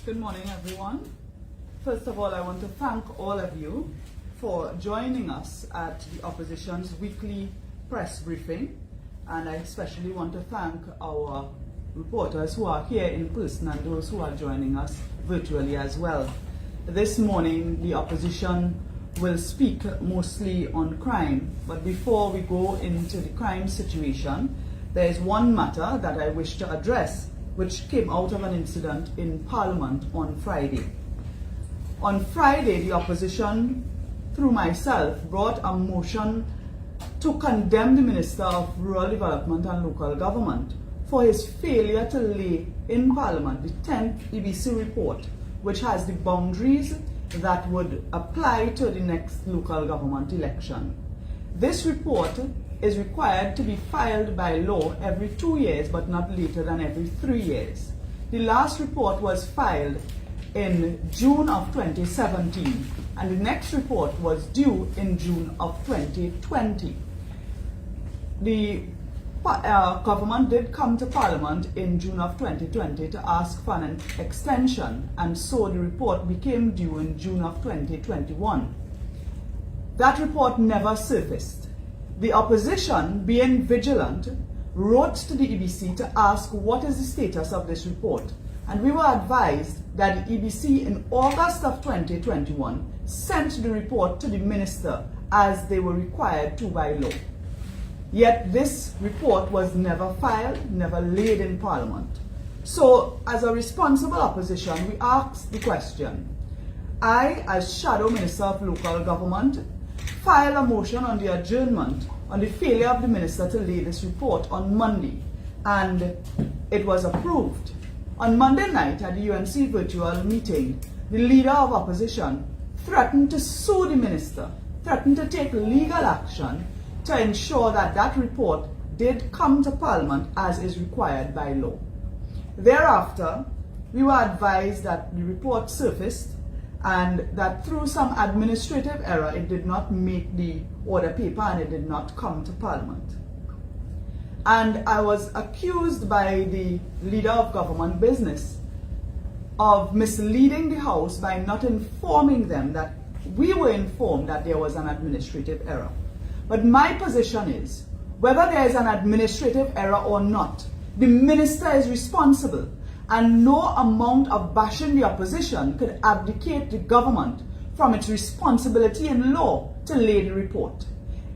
Good morning, everyone. First of all, I want to thank all of you for joining us at the opposition's weekly press briefing, and I especially want to thank our reporters who are here in person and those who are joining us virtually as well. This morning, the opposition will speak mostly on crime, but before we go into the crime situation, there is one matter that I wish to address, which came out of an incident in Parliament on Friday. On Friday, the opposition, through myself, brought a motion to condemn the Minister of Rural Development and Local Government for his failure to lay in Parliament the 10th EBC report, which has the boundaries that would apply to the next local government election. This report is required to be filed by law every 2 years, but not later than every 3 years. The last report was filed in June of 2017, and the next report was due in June of 2020. The government did come to Parliament in June of 2020 to ask for an extension, and so the report became due in June of 2021. That report never surfaced. The opposition, being vigilant, wrote to the EBC to ask what is the status of this report, and we were advised that the EBC in August of 2021 sent the report to the minister as they were required to by law. Yet this report was never filed, never laid in Parliament. So, as a responsible opposition, we asked the question. I, as Shadow Minister of Local Government, filed a motion on the adjournment on the failure of the minister to lay this report on Monday, and it was approved. On Monday night at the UNC virtual meeting, the leader of opposition threatened to sue the minister, threatened to take legal action to ensure that that report did come to Parliament as is required by law. Thereafter, we were advised that the report surfaced and that through some administrative error it did not make the order paper and it did not come to Parliament. And I was accused by the leader of government business of misleading the House by not informing them that we were informed that there was an administrative error. But my position is, whether there is an administrative error or not, the minister is responsible, and no amount of bashing the opposition could abdicate the government from its responsibility in law to lay the report.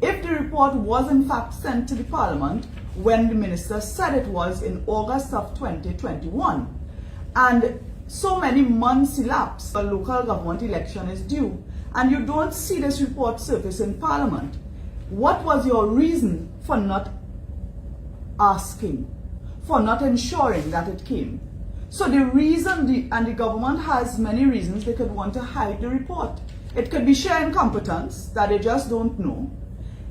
If the report was in fact sent to the Parliament when the minister said it was in August of 2021, and so many months elapsed, a local government election is due, and you don't see this report surface in Parliament, what was your reason for not asking, for not ensuring that it came? So the reason, and the government has many reasons they could want to hide the report. It could be sheer incompetence, that they just don't know.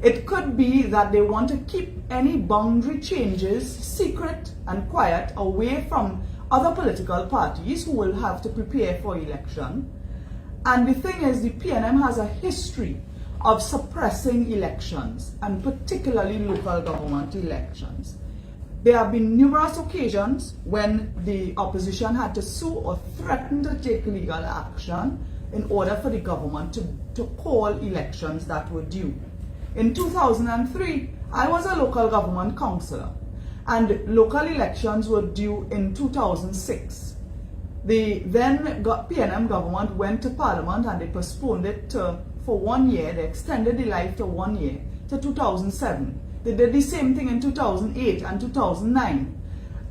It could be that they want to keep any boundary changes secret and quiet away from other political parties who will have to prepare for election. And the thing is, the PNM has a history of suppressing elections, and particularly local government elections. There have been numerous occasions when the opposition had to sue or threaten to take legal action in order for the government to call elections that were due. In 2003, I was a local government councillor, and local elections were due in 2006. The then PNM government went to Parliament and they postponed it for 1 year. They extended the life to 1 year, to 2007. They did the same thing in 2008 and 2009.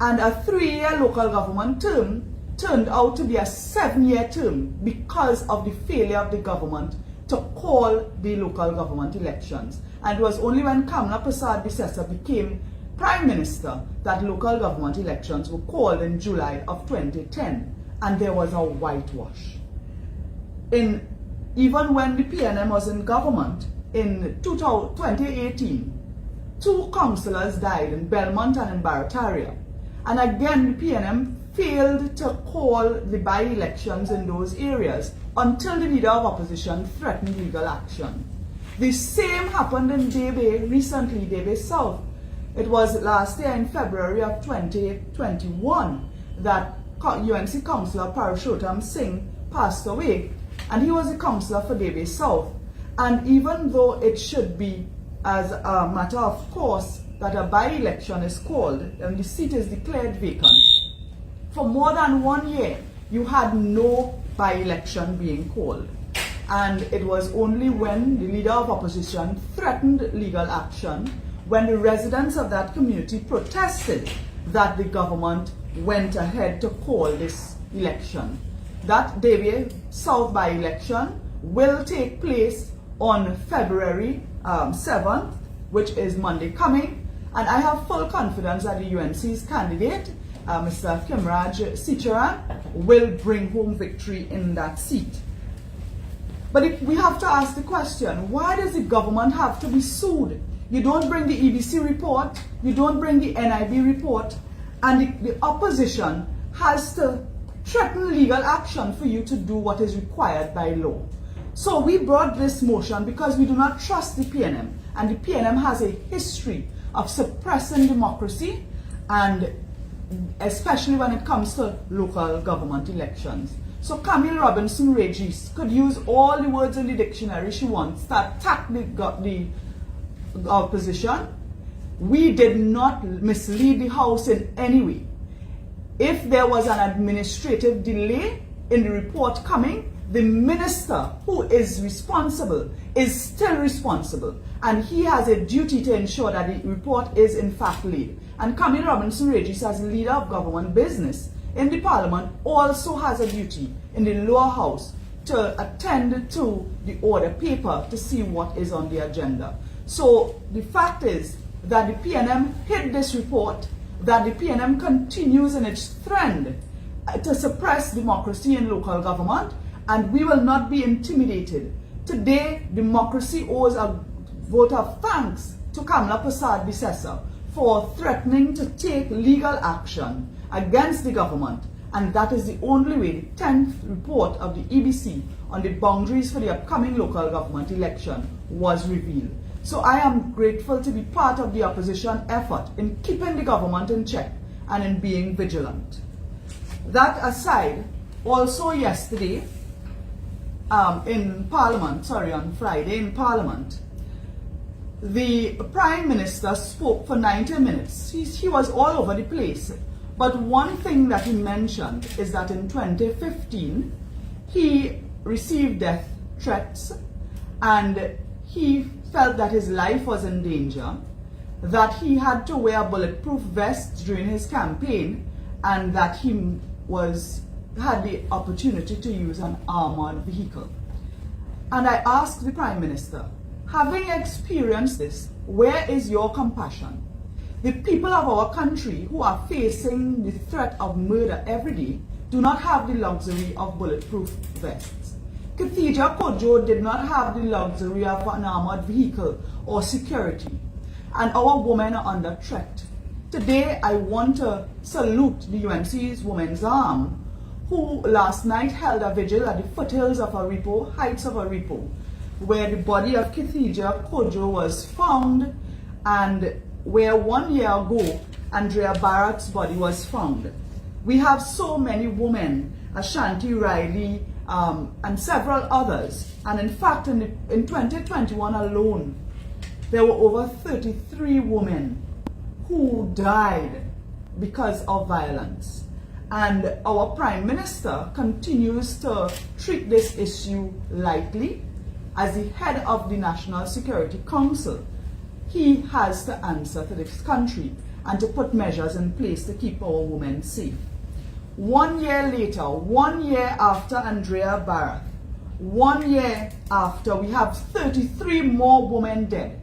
And a 3-year local government term turned out to be a 7-year term because of the failure of the government to call the local government elections. And it was only when Kamla Prasad Bisesa became Prime Minister that local government elections were called in July of 2010. And there was a whitewash. Even when the PNM was in government in 2018, 2 councillors died in Belmont and in Barataria. And again, the PNM failed to call the by-elections in those areas until the leader of opposition threatened legal action. The same happened in Debe recently, Debe South. It was last year in February of 2021 that UNC councillor Parashottam Singh passed away, and he was a councillor for Davis South. And even though it should be as a matter of course that a by-election is called and the seat is declared vacant, for more than 1 year you had no by-election being called. And it was only when the leader of opposition threatened legal action, when the residents of that community protested, that the government went ahead to call this election. That Davis South by-election will take place on February 7th, which is Monday coming, and I have full confidence that the UNC's candidate, Mr. Kimraj Sicharan, will bring home victory in that seat. But we have to ask the question, why does the government have to be sued? You don't bring the EBC report, you don't bring the NIB report, and the opposition has to threaten legal action for you to do what is required by law. So we brought this motion because we do not trust the PNM, and the PNM has a history of suppressing democracy, and especially when it comes to local government elections. So Camille Robinson Regis could use all the words in the dictionary she wants to attack the opposition. We did not mislead the House in any way. If there was an administrative delay in the report coming, the minister who is responsible is still responsible, and he has a duty to ensure that the report is in fact laid. And Camille Robinson Regis, as leader of government business in the parliament, also has a duty in the lower house to attend to the order paper to see what is on the agenda. So the fact is that the PNM hid this report, that the PNM continues in its trend to suppress democracy in local government, and we will not be intimidated. Today, democracy owes a vote of thanks to Kamla Prasad-Bissessar for threatening to take legal action against the government, and that is the only way the 10th report of the EBC on the boundaries for the upcoming local government election was revealed. So I am grateful to be part of the opposition effort in keeping the government in check and in being vigilant. That aside, also yesterday in Parliament, on Friday in Parliament, the Prime Minister spoke for 90 minutes. He was all over the place. But one thing that he mentioned is that in 2015, he received death threats, and he felt that his life was in danger, that he had to wear bulletproof vests during his campaign, and that he had the opportunity to use an armored vehicle. And I asked the Prime Minister, having experienced this, where is your compassion? The people of our country who are facing the threat of murder every day do not have the luxury of bulletproof vests. Khadija Kojo did not have the luxury of an armored vehicle or security, and our women are under threat. Today, I want to salute the UNC's Women's Arm, who last night held a vigil at the foothills of Aripo, heights of Aripo, where the body of Khadija Kojo was found, and where 1 year ago, Andrea Barrett's body was found. We have so many women, Ashanti Riley, and several others. And in fact, in 2021 alone, there were over 33 women who died because of violence. And our Prime Minister continues to treat this issue lightly. As the head of the National Security Council, he has to answer to this country and to put measures in place to keep our women safe. 1 year later, 1 year after Andrea Barrett, 1 year after, we have 33 more women dead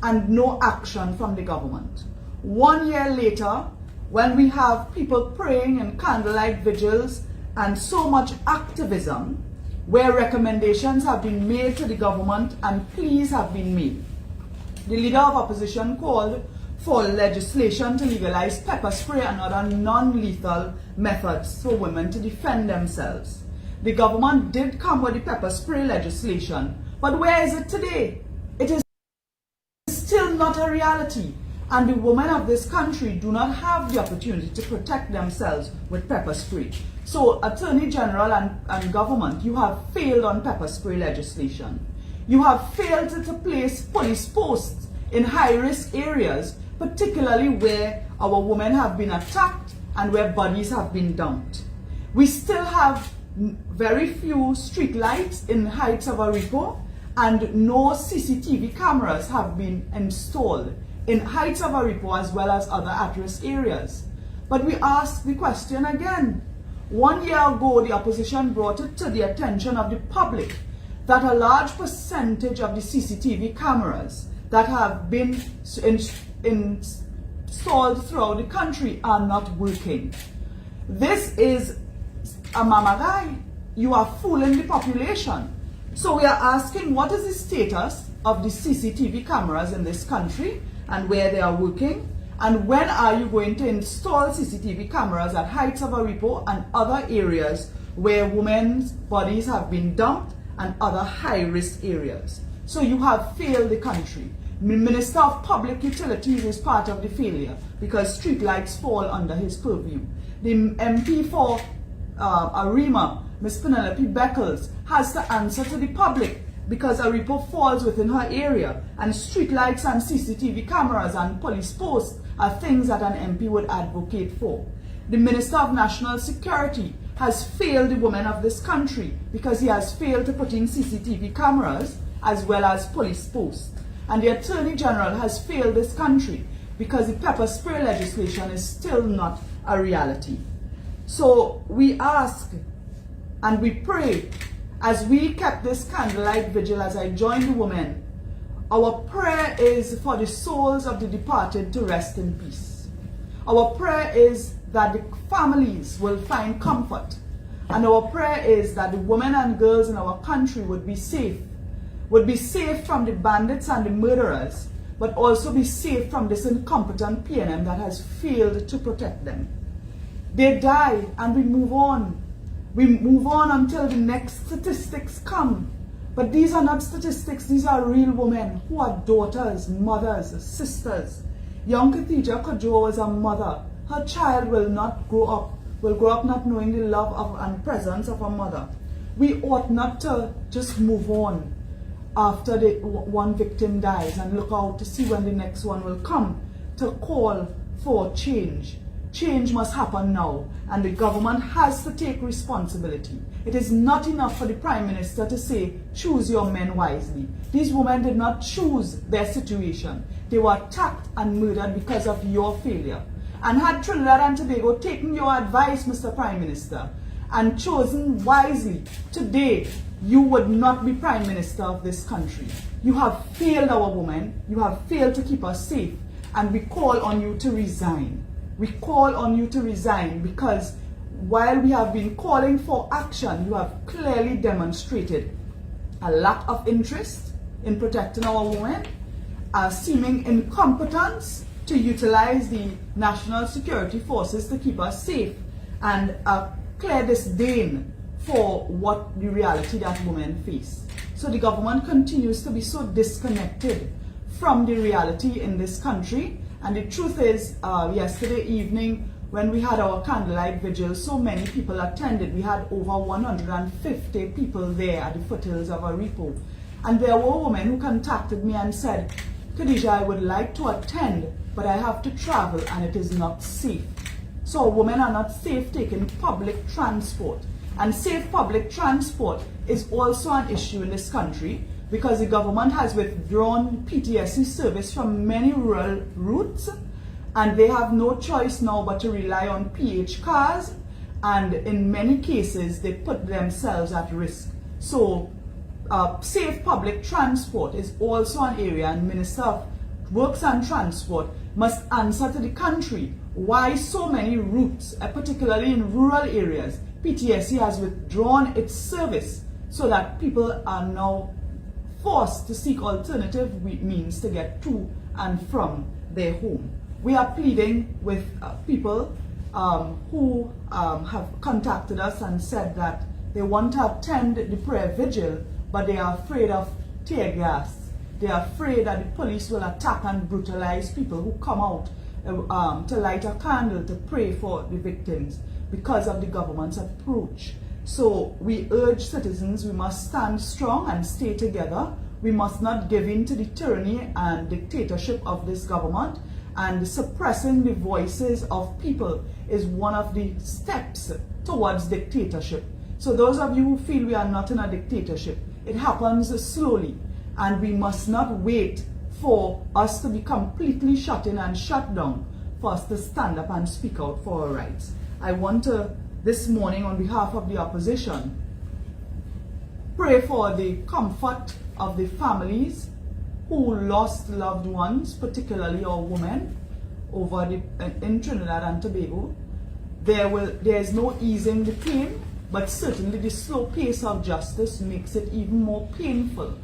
and no action from the government. 1 year later, when we have people praying in candlelight vigils and so much activism, where recommendations have been made to the government and pleas have been made. The leader of opposition called for legislation to legalize pepper spray and other non-lethal methods for women to defend themselves. The government did come with the pepper spray legislation, but where is it today? It is still not a reality. And the women of this country do not have the opportunity to protect themselves with pepper spray. So Attorney General and government, you have failed on pepper spray legislation. You have failed to place police posts in high-risk areas, particularly where our women have been attacked and where bodies have been dumped. We still have very few street lights in Heights of Aripo, and no CCTV cameras have been installed in Heights of Aripo as well as other at-risk areas. But we ask the question again. 1 year ago, the opposition brought it to the attention of the public that a large percentage of the CCTV cameras that have been installed throughout the country are not working. This is a mamagai. You are fooling the population. So we are asking, what is the status of the CCTV cameras in this country and where they are working? And when are you going to install CCTV cameras at Heights of Aripo and other areas where women's bodies have been dumped and other high-risk areas? So you have failed the country. The Minister of Public Utilities is part of the failure because streetlights fall under his purview. The MP for Arima, Ms. Penelope Beckles, has to answer to the public because Aripo falls within her area, and streetlights and CCTV cameras and police posts are things that an MP would advocate for. The Minister of National Security has failed the women of this country because he has failed to put in CCTV cameras as well as police posts. And the Attorney General has failed this country because the pepper spray legislation is still not a reality. So we ask and we pray, as we kept this candlelight vigil, as I joined the women, our prayer is for the souls of the departed to rest in peace. Our prayer is that the families will find comfort. And our prayer is that the women and girls in our country would be safe from the bandits and the murderers, but also be safe from this incompetent PNM that has failed to protect them. They die and we move on. We move on until the next statistics come. But these are not statistics, these are real women who are daughters, mothers, sisters. Young Khadija Kojo was a mother. Her child will grow up not knowing the love of and presence of a mother. We ought not to just move on after the one victim dies and look out to see when the next one will come, to call for change. Change must happen now, and the government has to take responsibility. It is not enough for the Prime Minister to say, choose your men wisely. These women did not choose their situation. They were attacked and murdered because of your failure. And had Trinidad and Tobago taken your advice, Mr. Prime Minister, and chosen wisely, today you would not be Prime Minister of this country. You have failed our women, you have failed to keep us safe, and we call on you to resign. We call on you to resign because while we have been calling for action, you have clearly demonstrated a lack of interest in protecting our women, a seeming incompetence to utilize the national security forces to keep us safe, and a clear disdain for what the reality that women face. So the government continues to be so disconnected from the reality in this country. And the truth is, yesterday evening when we had our candlelight vigil, so many people attended. We had over 150 people there at the foothills of Aripo. And there were women who contacted me and said, Khadija, I would like to attend, but I have to travel and it is not safe. So women are not safe taking public transport. And safe public transport is also an issue in this country, because the government has withdrawn PTSC service from many rural routes, and they have no choice now but to rely on PH cars, and in many cases they put themselves at risk. So safe public transport is also an area, and Minister of Works and Transport must answer to the country why so many routes, particularly in rural areas, PTSC has withdrawn its service, so that people are now forced to seek alternative means to get to and from their home. We are pleading with people who have contacted us and said that they want to attend the prayer vigil, but they are afraid of tear gas. They are afraid that the police will attack and brutalize people who come out to light a candle to pray for the victims because of the government's approach. So we urge citizens, we must stand strong and stay together. We must not give in to the tyranny and dictatorship of this government, and suppressing the voices of people is one of the steps towards dictatorship. So those of you who feel we are not in a dictatorship, it happens slowly, and we must not wait for us to be completely shut in and shut down for us to stand up and speak out for our rights. I want to, this morning, on behalf of the opposition, pray for the comfort of the families who lost loved ones, particularly our women, in Trinidad and Tobago. There is no easing the pain, but certainly the slow pace of justice makes it even more painful.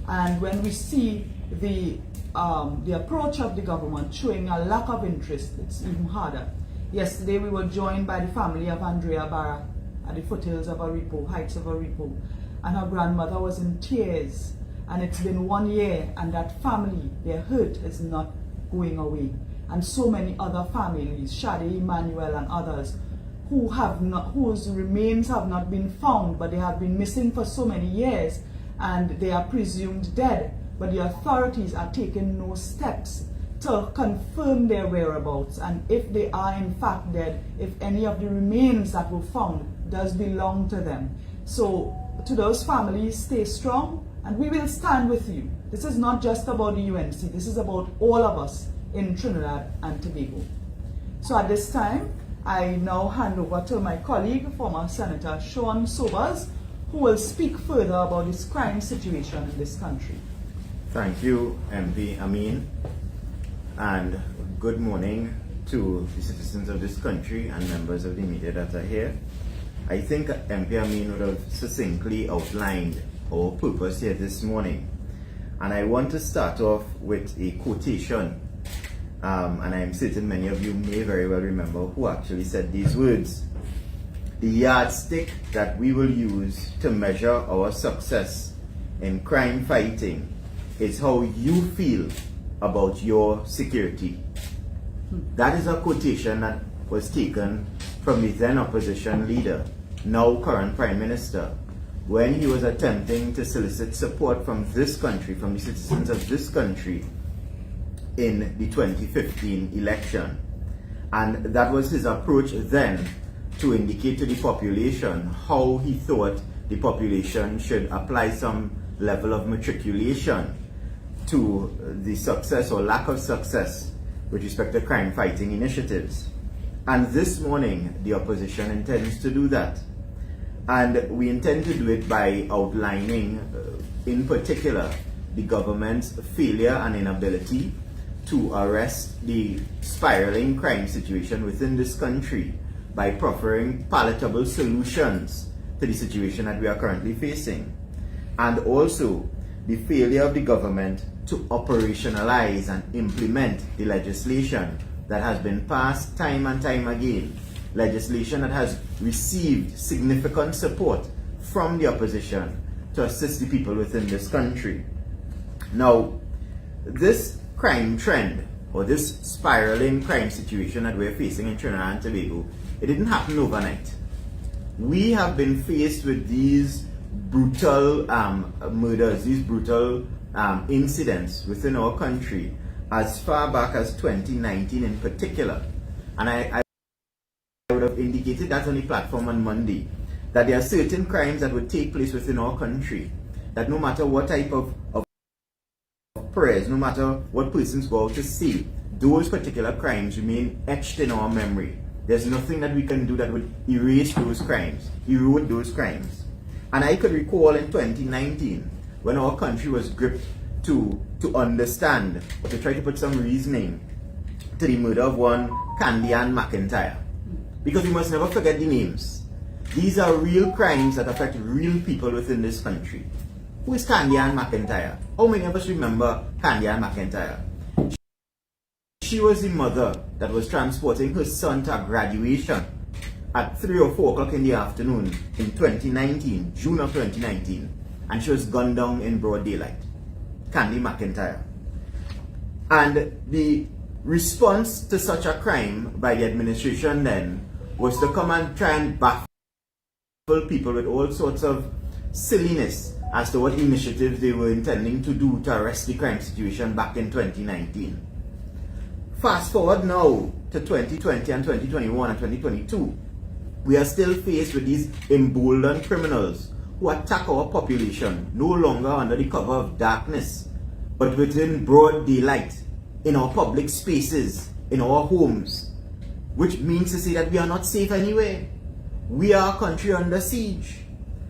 And when we see the approach of the government showing a lack of interest, it's even harder. Yesterday we were joined by the family of Andrea Barra at the foothills of Aripo, heights of Aripo, and her grandmother was in tears. And it's been 1 year, and that family, their hurt is not going away. And so many other families, Shade, Emmanuel, and others, whose remains have not been found, but they have been missing for so many years, and they are presumed dead, but the authorities are taking no steps to confirm their whereabouts, and if they are in fact dead, if any of the remains that were found does belong to them. So to those families, stay strong, and we will stand with you. This is not just about the UNC, this is about all of us in Trinidad and Tobago. So at this time, I now hand over to my colleague, former Senator Sean Sobers, who will speak further about this crime situation in this country. Thank you, MP Amin, and good morning to the citizens of this country and members of the media that are here. I think MP Amin would have succinctly outlined our purpose here this morning, and I want to start off with a quotation, and I'm certain many of you may very well remember who actually said these words. The yardstick that we will use to measure our success in crime fighting is how you feel about your security. That is a quotation that was taken from the then opposition leader, now current Prime Minister, when he was attempting to solicit support from this country, from the citizens of this country, in the 2015 election. And that was his approach then, to indicate to the population how he thought the population should apply some level of matriculation to the success or lack of success with respect to crime fighting initiatives. And this morning, the opposition intends to do that. And we intend to do it by outlining, in particular, the government's failure and inability to arrest the spiraling crime situation within this country by proffering palatable solutions to the situation that we are currently facing. And also, the failure of the government to operationalize and implement the legislation that has been passed time and time again, legislation that has received significant support from the opposition to assist the people within this country. Now, this crime trend, or this spiraling crime situation that we're facing in Trinidad and Tobago, it didn't happen overnight. We have been faced with these brutal murders, these brutal incidents within our country as far back as 2019 in particular. And I would have indicated that on the platform on Monday, that there are certain crimes that would take place within our country, that no matter what type of prayers, no matter what persons go out to see, those particular crimes remain etched in our memory. There's nothing that we can do that would erase those crimes, erode those crimes. And I could recall in 2019, when our country was gripped to understand, or to try to put some reasoning to the murder of one Candy Ann McIntyre. Because we must never forget the names. These are real crimes that affect real people within this country. Who is Candy Ann McIntyre? How many of us remember Candy Ann McIntyre? She was the mother that was transporting her son to graduation at 3 or 4 o'clock in the afternoon in 2019, June of 2019, and she was gunned down in broad daylight. Candy McIntyre. And the response to such a crime by the administration then was to come and try and baffle people with all sorts of silliness as to what initiatives they were intending to do to arrest the crime situation back in 2019. Fast forward now to 2020 and 2021 and 2022. We are still faced with these emboldened criminals who attack our population no longer under the cover of darkness, but within broad daylight, in our public spaces, in our homes, which means to say that we are not safe anywhere. We are a country under siege.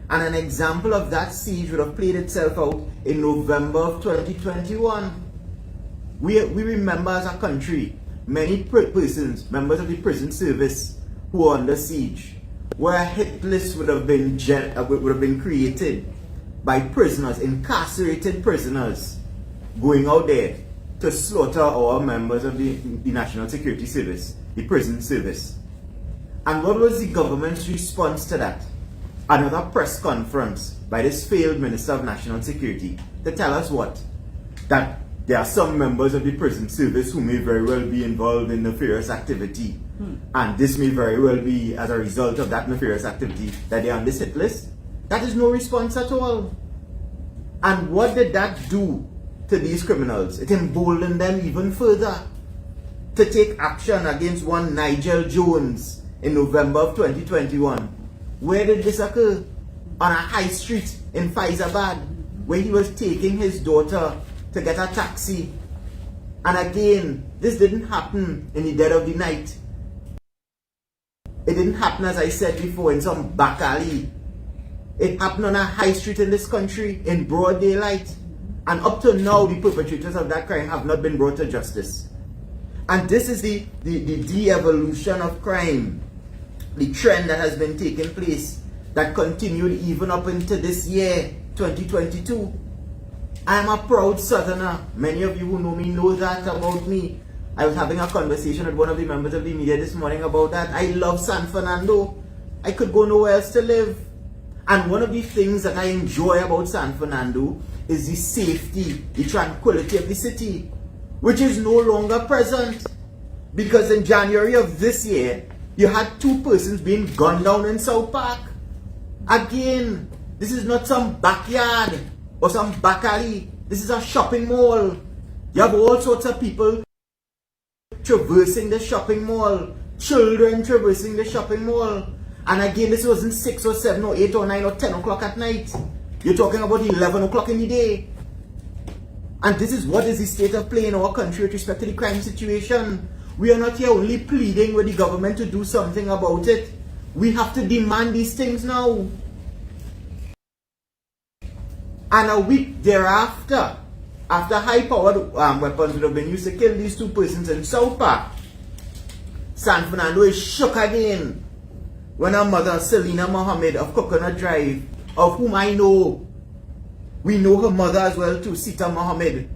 And an example of that siege would have played itself out in November of 2021. We remember as a country, many persons, members of the prison service who are under siege, where a hit list would have been created by prisoners, incarcerated prisoners, going out there to slaughter our members of the National Security Service, the prison service. And what was the government's response to that? Another press conference by this failed Minister of National Security to tell us what? That there are some members of the prison service who may very well be involved in nefarious activity. And this may very well be as a result of that nefarious activity that they are on this hit list. That is no response at all. And what did that do to these criminals? It emboldened them even further to take action against one Nigel Jones in November of 2021. Where did this occur? On a high street in Faizabad, where he was taking his daughter to get a taxi. And again, this didn't happen in the dead of the night. It didn't happen, as I said before, in some back alley. It happened on a high street in this country in broad daylight. And up to now, the perpetrators of that crime have not been brought to justice. And this is the de-evolution of crime, the trend that has been taking place, that continued even up into this year, 2022. I am a proud Southerner. Many of you who know me know that about me. I was having a conversation with one of the members of the media this morning about that. I love San Fernando. I could go nowhere else to live. And one of the things that I enjoy about San Fernando is the safety, the tranquility of the city, which is no longer present. Because in January of this year, you had 2 persons being gunned down in South Park. Again, this is not some backyard or some back alley. This is a shopping mall. You have all sorts of people traversing the shopping mall, children traversing the shopping mall. And again, this wasn't 6 or 7 or 8 or 9 or 10 o'clock at night. You're talking about 11 o'clock in the day. And this is what is the state of play in our country with respect to the crime situation. We are not here only pleading with the government to do something about it. We have to demand these things now. And a week thereafter, after high-powered weapons would have been used to kill these 2 persons in South Park, San Fernando is shook again when our mother, Selina Mohammed of Coconut Drive, of whom I know, we know her mother as well too, Sita Mohammed,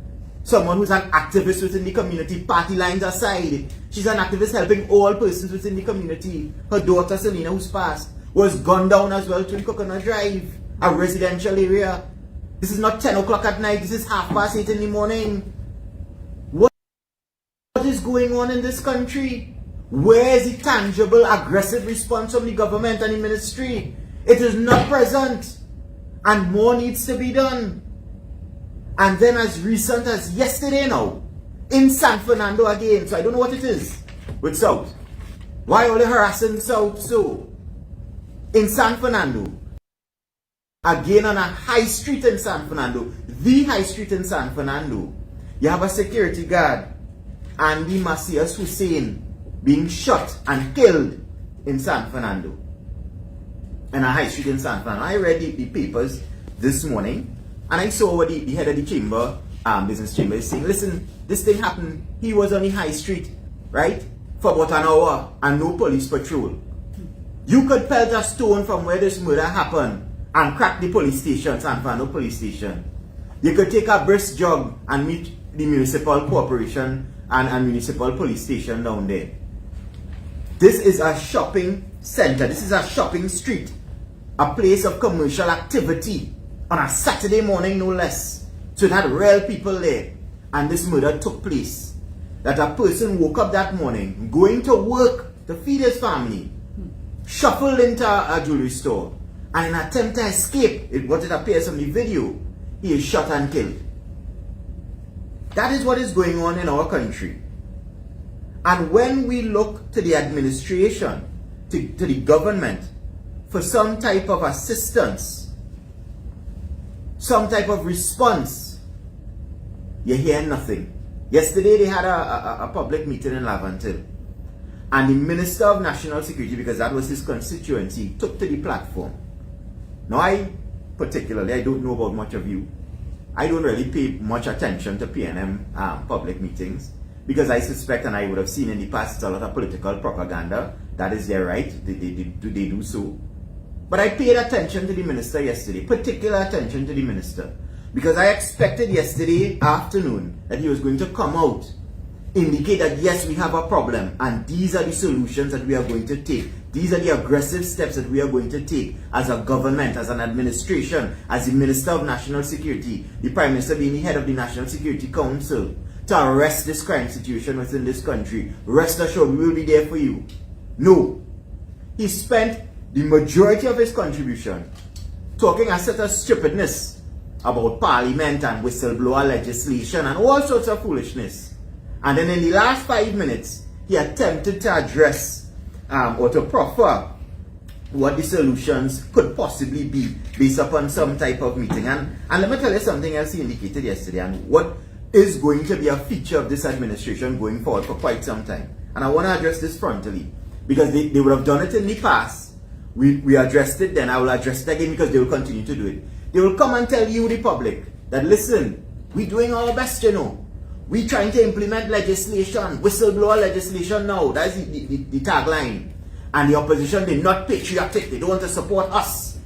someone who's an activist within the community, party lines aside. She's an activist helping all persons within the community. Her daughter, Selina, who's passed, was gunned down as well too in Coconut Drive, a residential area. This is not 10 o'clock at night, this is 8:30 in the morning. What is going on in this country? Where is the tangible, aggressive response from the government and the ministry? It is not present. And more needs to be done. And then as recent as yesterday now, in San Fernando again, so I don't know what it is with South. Why are they harassing South so? In San Fernando, again on a high street in San Fernando, the high street in San Fernando, you have a security guard, Andy Macias Hussein, being shot and killed in San Fernando. In a high street in San Fernando. I read the papers this morning and I saw what the head of the chamber, business chamber, is saying. Listen, this thing happened. He was on the high street, right, for about an hour and no police patrol. You could pelt a stone from where this murder happened and crack the police station, San Fernando police station. You could take a brisk jog and meet the municipal corporation and municipal police station down there. This is a shopping center. This is a shopping street. A place of commercial activity on a Saturday morning, no less. So it had real people there. And this murder took place. That a person woke up that morning, going to work to feed his family, shuffled into a jewelry store, and in an attempt to escape, what it appears on the video, he is shot and killed. That is what is going on in our country. And when we look to the administration, to the government, for some type of assistance, some type of response, you hear nothing. Yesterday they had a public meeting in Laventille, and the Minister of National Security, because that was his constituency, took to the platform. Now I don't know about much of you. I don't really pay much attention to PNM public meetings, because I suspect, and I would have seen in the past, a lot of political propaganda. That is their right, they do so. But I paid attention to the minister yesterday, particular attention to the minister, because I expected yesterday afternoon that he was going to come out, indicate that yes, we have a problem, and these are the solutions that we are going to take. These are the aggressive steps that we are going to take as a government, as an administration, as the Minister of National Security, the Prime Minister being the head of the National Security Council, to arrest this crime situation within this country. Rest assured, we will be there for you. No. He spent the majority of his contribution talking a set of stupidness about parliament and whistleblower legislation and all sorts of foolishness. And then in the last 5 minutes, he attempted to address or to proffer what the solutions could possibly be based upon some type of meeting. And let me tell you something else he indicated yesterday, and what is going to be a feature of this administration going forward for quite some time. And I want to address this frontally, because they would have done it in the past. We addressed it then, I will address it again, because they will continue to do it. They will come and tell you, the public, that listen, we're doing our best, you know. We're trying to implement legislation, whistleblower legislation now. That is the tagline. And the opposition, they're not patriotic. They don't want to support us.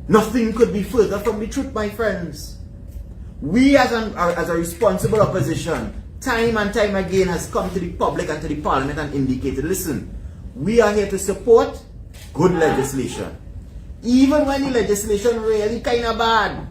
Nothing could be further from the truth, my friends. We as a responsible opposition, time and time again, has come to the public and to the parliament and indicated, listen, we are here to support good legislation. Even when the legislation really kind of bad,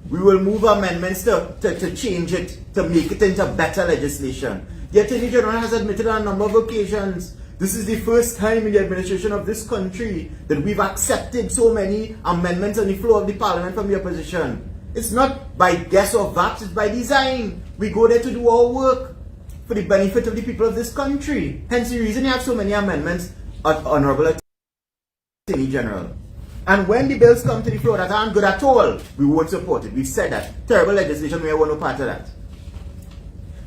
we will move amendments to change it, to make it into better legislation. The Attorney General has admitted on a number of occasions, this is the first time in the administration of this country that we've accepted so many amendments on the floor of the parliament from the opposition. It's not by guess or vax, it's by design. We go there to do our work for the benefit of the people of this country. Hence the reason you have so many amendments at Honorable Attorney General. And when the bills come to the floor that aren't good at all, we won't support it. We've said that. Terrible legislation, we want no part of that.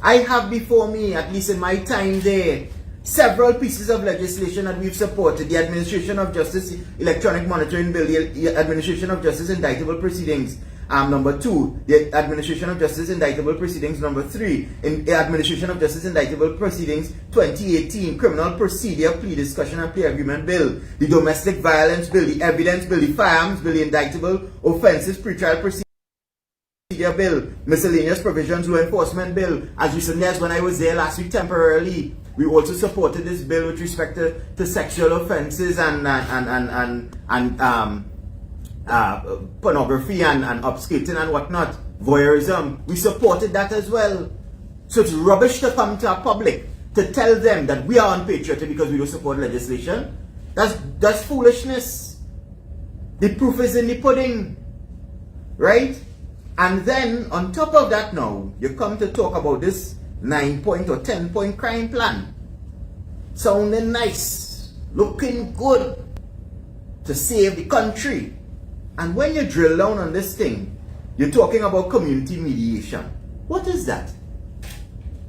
I have before me, at least in my time there, several pieces of legislation that we've supported. The Administration of Justice Electronic Monitoring Bill, the Administration of Justice Indictable Proceedings, number 2, the Administration of Justice Indictable Proceedings, number 3, in the Administration of Justice Indictable Proceedings 2018, Criminal Procedure Plea Discussion and Plea Agreement Bill, the Domestic Violence Bill, the Evidence Bill, the Firearms Bill, the Indictable Offences Pretrial Procedure Bill, Miscellaneous Provisions Law Enforcement Bill. As recently as when I was there last week temporarily, we also supported this bill with respect to sexual offences and pornography and upskirting and whatnot, voyeurism. We supported that as well. So it's rubbish to come to our public to tell them that we are unpatriotic because we don't support legislation. That's foolishness. The proof is in the pudding, right? And then on top of that, now you come to talk about this 9-point or 10-point crime plan, sounding nice, looking good to save the country. And when you drill down on this thing, you're talking about community mediation. What is that?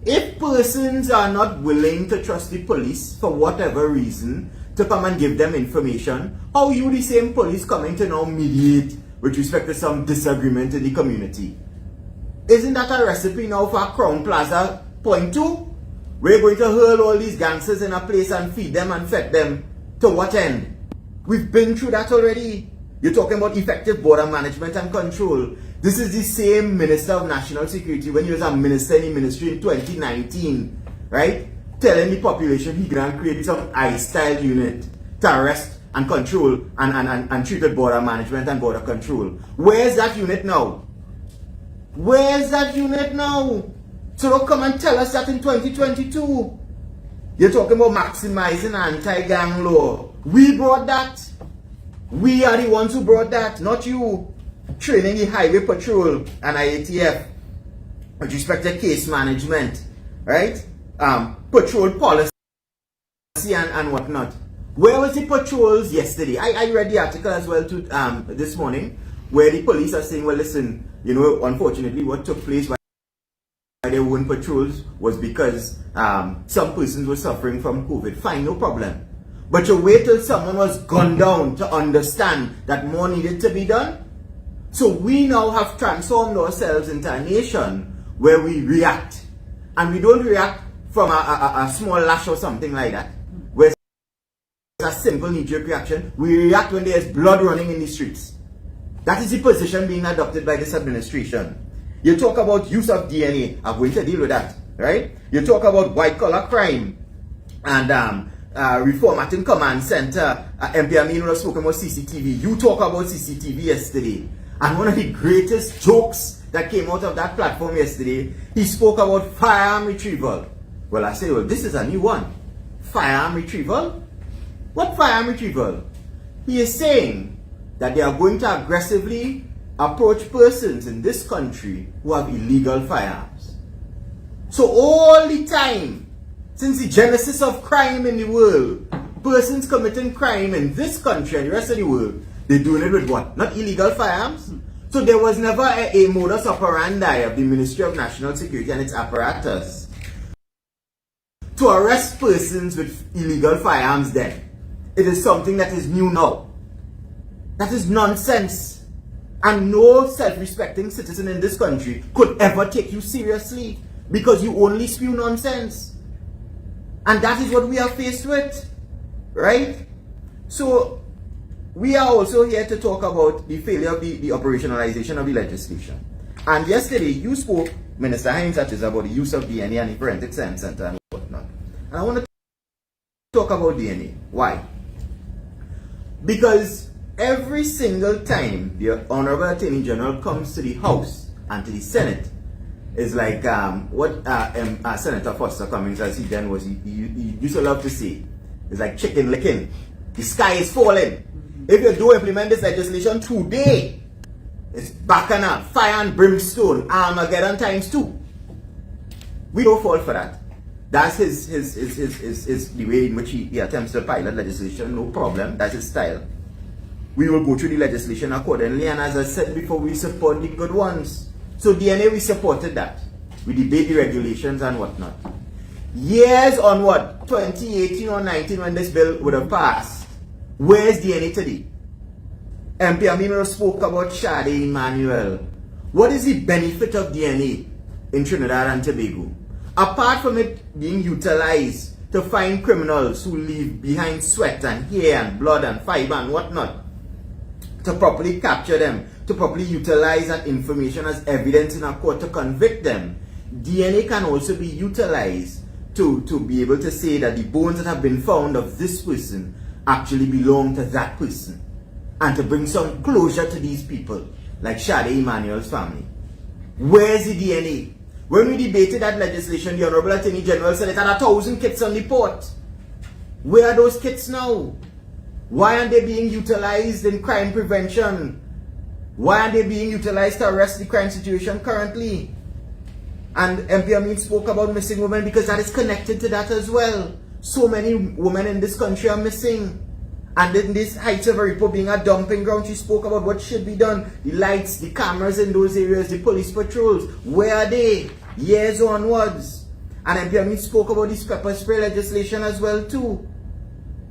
If persons are not willing to trust the police for whatever reason to come and give them information, how you, the same police, coming to now mediate with respect to some disagreement in the community? Isn't that a recipe now for Crown Plaza point 2? We're going to hurl all these gangsters in a place and feed them and fed them. To what end? We've been through that already. You're talking about effective border management and control. This is the same Minister of National Security when he was a minister in the ministry in 2019, right? Telling the population he can create some I-style unit to arrest and control and treat with border management and border control. Where's that unit now? Where's that unit now? So don't come and tell us that in 2022. You're talking about maximizing anti-gang law. We brought that. We are the ones who brought that, not you. Training the highway patrol and IATF with respect to case management, right? Patrol policy and whatnot. Where was the patrols yesterday? I read the article as well this morning, where the police are saying, well, listen, you know, unfortunately what took place by their own patrols was because some persons were suffering from COVID. Fine, no problem. But you wait till someone was gunned down to understand that more needed to be done. So we now have transformed ourselves into a nation where we react. And we don't react from a small lash or something like that. Where it's a simple knee-jerk reaction. We react when there's blood running in the streets. That is the position being adopted by this administration. You talk about use of DNA. I'm going to deal with that, right? You talk about white-collar crime and reformatting command center. MP Amin was spoken about CCTV. You talk about CCTV yesterday. And one of the greatest jokes that came out of that platform yesterday, he spoke about firearm retrieval. Well, I say, well, this is a new one. Firearm retrieval? What firearm retrieval? He is saying that they are going to aggressively approach persons in this country who have illegal firearms. So all the time, since the genesis of crime in the world, persons committing crime in this country and the rest of the world, they're doing it with what? Not illegal firearms? So there was never a modus operandi of the Ministry of National Security and its apparatus to arrest persons with illegal firearms then. It is something that is new now. That is nonsense. And no self-respecting citizen in this country could ever take you seriously because you only spew nonsense. And that is what we are faced with, right? So we are also here to talk about the failure of the operationalization of the legislation. And yesterday you spoke, Minister Hines, about the use of DNA and the Forensic Science Center and whatnot. And I want to talk about DNA. Why? Because every single time the Honorable Attorney General comes to the House and to the Senate, is like what Senator Foster Cummings, as he then was, he used to love to say, it's like chicken licking. The sky is falling. If you do implement this legislation today, it's bacchanal, fire and brimstone, Armageddon times 2. We don't fall for that. That's his the way in which he attempts to pilot legislation, no problem. That's his style. We will go through the legislation accordingly, and as I said before, we support the good ones. So DNA, we supported that. We debate the regulations and whatnot. Years on what? 2018 or 19 when this bill would have passed. Where's DNA today? MP Amino spoke about Sade Emmanuel. What is the benefit of DNA in Trinidad and Tobago? Apart from it being utilized to find criminals who leave behind sweat and hair and blood and fiber and whatnot, to properly capture them, to properly utilize that information as evidence in a court to convict them, DNA can also be utilized to be able to say that the bones that have been found of this person actually belong to that person, and to bring some closure to these people, like Sade Emmanuel's family. Where's the DNA? When we debated that legislation, the Honorable Attorney General said it had 1,000 kits on the port. Where are those kits now? Why aren't they being utilized in crime prevention? Why aren't they being utilized to arrest the crime situation currently? And MP Amin spoke about missing women because that is connected to that as well. So many women in this country are missing. And in this heights of Aripo being a dumping ground, she spoke about what should be done. The lights, the cameras in those areas, the police patrols. Where are they? Years onwards. And MP Amin spoke about this pepper spray legislation as well too.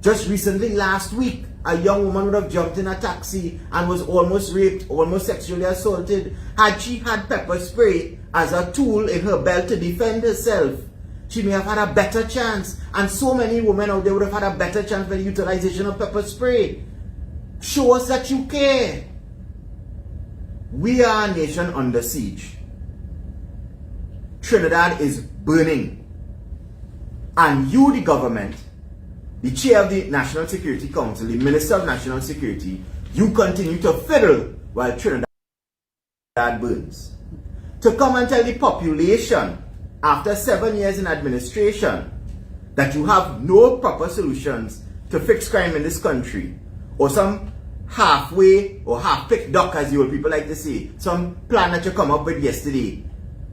Just recently, last week, a young woman would have jumped in a taxi and was almost raped, almost sexually assaulted. Had she had pepper spray as a tool in her belt to defend herself, she may have had a better chance. And so many women out there would have had a better chance for the utilization of pepper spray. Show us that you care. We are a nation under siege. Trinidad is burning. And you, the government, the chair of the National Security Council, the Minister of National Security, you continue to fiddle while Trinidad burns. To come and tell the population, after 7 years in administration, that you have no proper solutions to fix crime in this country, or some halfway or half-picked duck, as the old people like to say, some plan that you come up with yesterday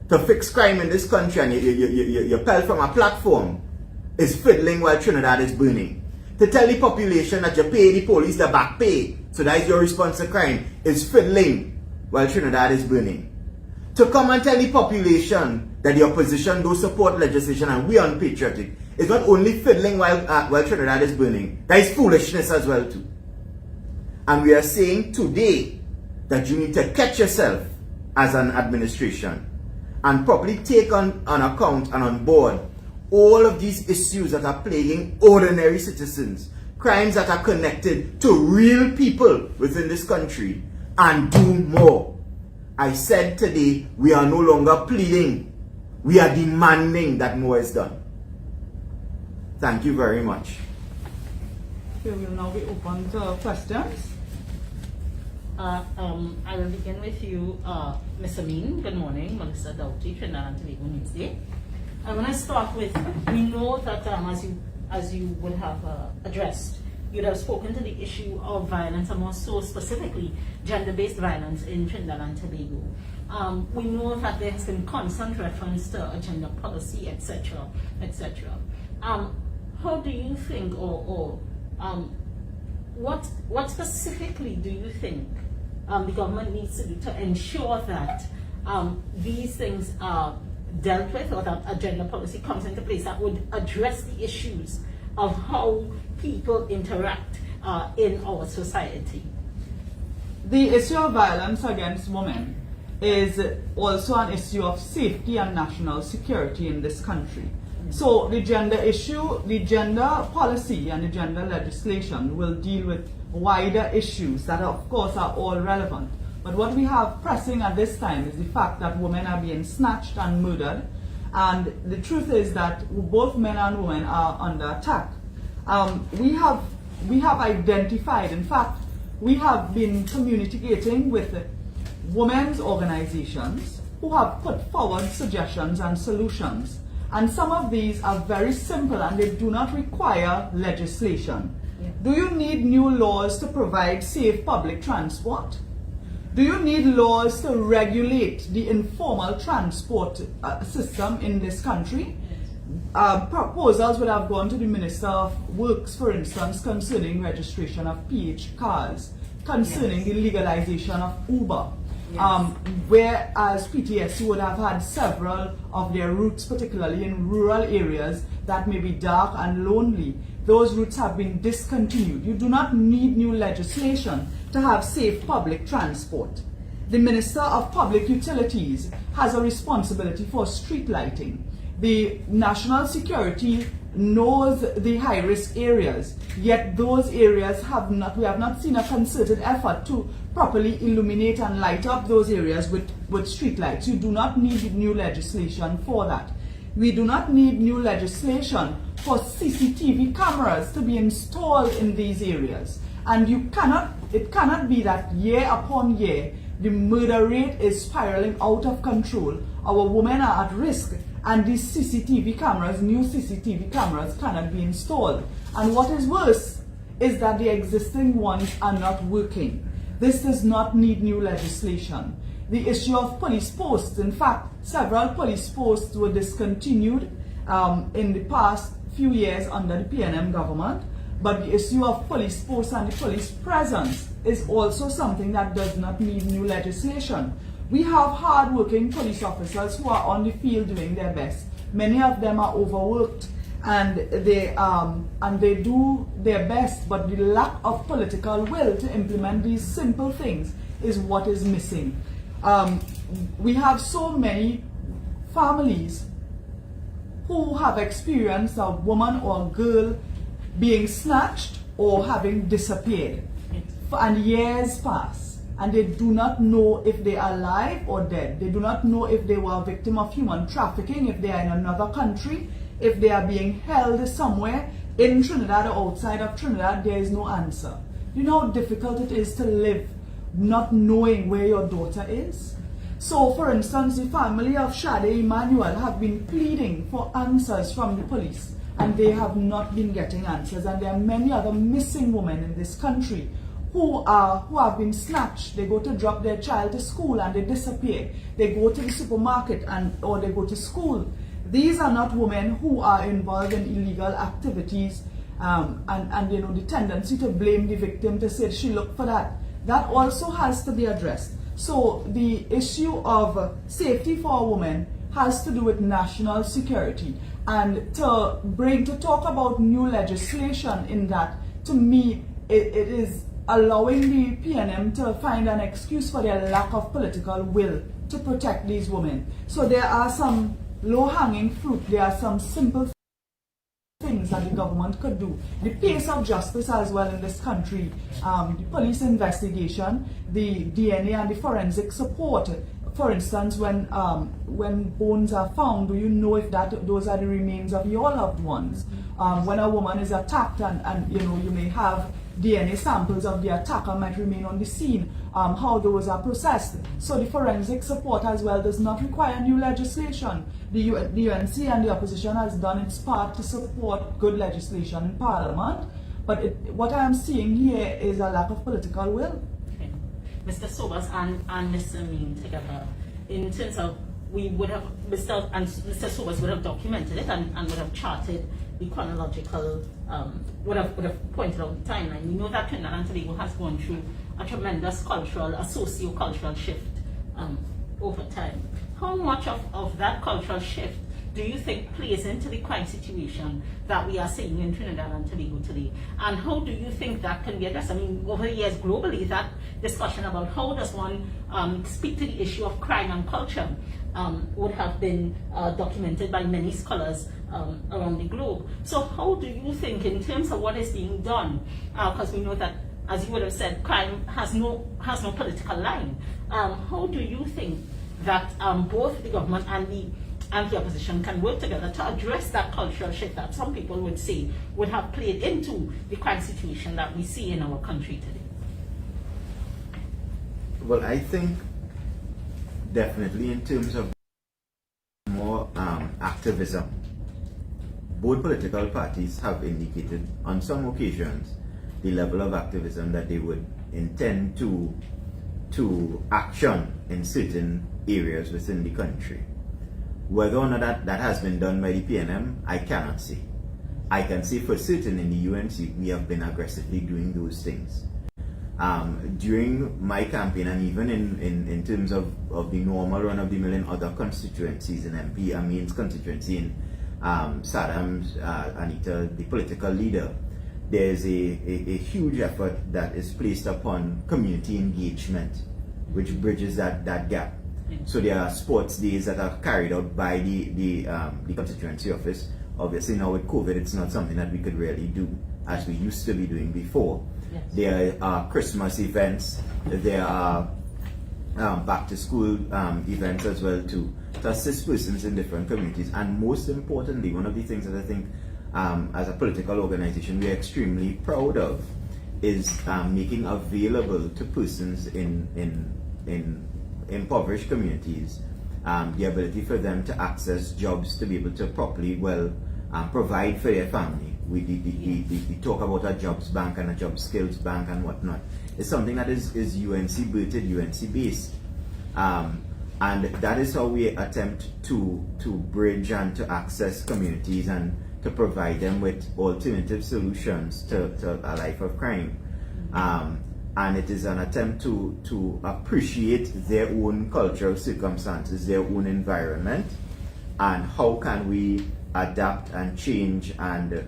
to fix crime in this country, and you pell from a platform, is fiddling while Trinidad is burning. To tell the population that you pay the police the back pay, so that is your response to crime, is fiddling while Trinidad is burning. To come and tell the population that the opposition don't support legislation and we are unpatriotic is not only fiddling while Trinidad is burning, that is foolishness as well too. And we are saying today that you need to catch yourself as an administration and properly take on account and on board all of these issues that are plaguing ordinary citizens, crimes that are connected to real people within this country, and do more. I said today, we are no longer pleading, we are demanding that more is done. Thank you very much. We will now be open to questions. I will begin with you, Ms. Amin. Good morning, Melissa Doughty, Trinidad and Tobago Newsday. I want to start with, we know that as you would have addressed, you'd have spoken to the issue of violence, and more so specifically gender-based violence in Trinidad and Tobago. We know that there has been constant reference to a gender policy, etc., etc. How do you think, or what specifically do you think the government needs to do to ensure that these things are dealt with, or that a gender policy comes into place that would address the issues of how people interact in our society? The issue of violence against women is also an issue of safety and national security in this country. So the gender issue, the gender policy and the gender legislation will deal with wider issues that of course are all relevant. But what we have pressing at this time is the fact that women are being snatched and murdered, and the truth is that both men and women are under attack. We have identified, in fact, we have been communicating with women's organizations who have put forward suggestions and solutions. And some of these are very simple and they do not require legislation. Yeah. Do you need new laws to provide safe public transport? Do you need laws to regulate the informal transport system in this country? Proposals would have gone to the Minister of Works, for instance, concerning registration of PH cars, concerning the legalization of Uber. Yes. Whereas PTSC would have had several of their routes, particularly in rural areas that may be dark and lonely. Those routes have been discontinued. You do not need new legislation to have safe public transport. The Minister of Public Utilities has a responsibility for street lighting. The national security knows the high-risk areas, yet those areas we have not seen a concerted effort to properly illuminate and light up those areas with street lights. You do not need new legislation for that. We do not need new legislation for CCTV cameras to be installed in these areas. And it cannot be that year upon year the murder rate is spiraling out of control. Our women are at risk, and these CCTV cameras, new CCTV cameras, cannot be installed. And what is worse is that the existing ones are not working. This does not need new legislation. The issue of police posts, in fact, several police posts were discontinued in the past few years under the PNM government, but the issue of police posts and the police presence is also something that does not need new legislation. We have hard-working police officers who are on the field doing their best. Many of them are overworked, and they do their best, but the lack of political will to implement these simple things is what is missing. We have so many families who have experienced a woman or girl being snatched or having disappeared, and years pass, and they do not know if they are alive or dead. They do not know if they were a victim of human trafficking, if they are in another country, if they are being held somewhere in Trinidad or outside of Trinidad. There is no answer. You know how difficult it is to live not knowing where your daughter is? So, for instance, the family of Shade Emmanuel have been pleading for answers from the police, and they have not been getting answers. And there are many other missing women in this country who have been snatched. They go to drop their child to school and they disappear. They go to the supermarket or they go to school. These are not women who are involved in illegal activities, and you know, the tendency to blame the victim, to say she looked for that. That also has to be addressed. So the issue of safety for a woman has to do with national security, and to talk about new legislation in that, to me, it is allowing the PNM to find an excuse for their lack of political will to protect these women. So there are some low-hanging fruit, there are some simple things that the government could do. The pace of justice as well in this country, the police investigation, the DNA and the forensic support. For instance, when bones are found, do you know if those are the remains of your loved ones? When a woman is attacked and you know, you may have DNA samples of the attacker might remain on the scene, how those are processed. So the forensic support as well does not require new legislation. The UNC and the opposition has done its part to support good legislation in Parliament, but what I am seeing here is a lack of political will. Okay. Mr. Sobas and Ms. Amin together, in terms of, we would have, Mr. Sobas would have documented it and would have charted the chronological, would have pointed out the timeline. We know that Trinidad and Tobago has gone through a tremendous a socio-cultural shift over time. How much of that cultural shift do you think plays into the crime situation that we are seeing in Trinidad and Tobago today? And how do you think that can be addressed? I mean, over the years globally, that discussion about how does one speak to the issue of crime and culture would have been documented by many scholars around the globe. So how do you think, in terms of what is being done, because we know that, as you would have said, crime has no political line, how do you think that both the government and the opposition can work together to address that cultural shift that some people would say would have played into the crime situation that we see in our country today? Well, I think definitely in terms of more activism, both political parties have indicated on some occasions the level of activism that they would intend to action in certain areas within the country. Whether or not that has been done by the PNM, I cannot say. I can say for certain in the UNC we have been aggressively doing those things. During my campaign, and even in terms of the normal run-of-the-mill in other constituencies in MP Amin's constituency, in Saddam's, Anita, the political leader, there's a huge effort that is placed upon community engagement, which bridges that gap. So there are sports days that are carried out by the constituency office. Obviously now with COVID, it's not something that we could really do as we used to be doing before. Yes. There are Christmas events, there are back to school events as well to assist persons in different communities. And most importantly, one of the things that I think as a political organization we are extremely proud of is making available to persons in impoverished communities the ability for them to access jobs, to be able to properly provide for their family. We talk about a jobs bank and a job skills bank and whatnot. It's something that is UNC booted, UNC based, and that is how we attempt to bridge and to access communities and to provide them with alternative solutions to a life of crime. And it is an attempt to appreciate their own cultural circumstances, their own environment, and how can we adapt and change and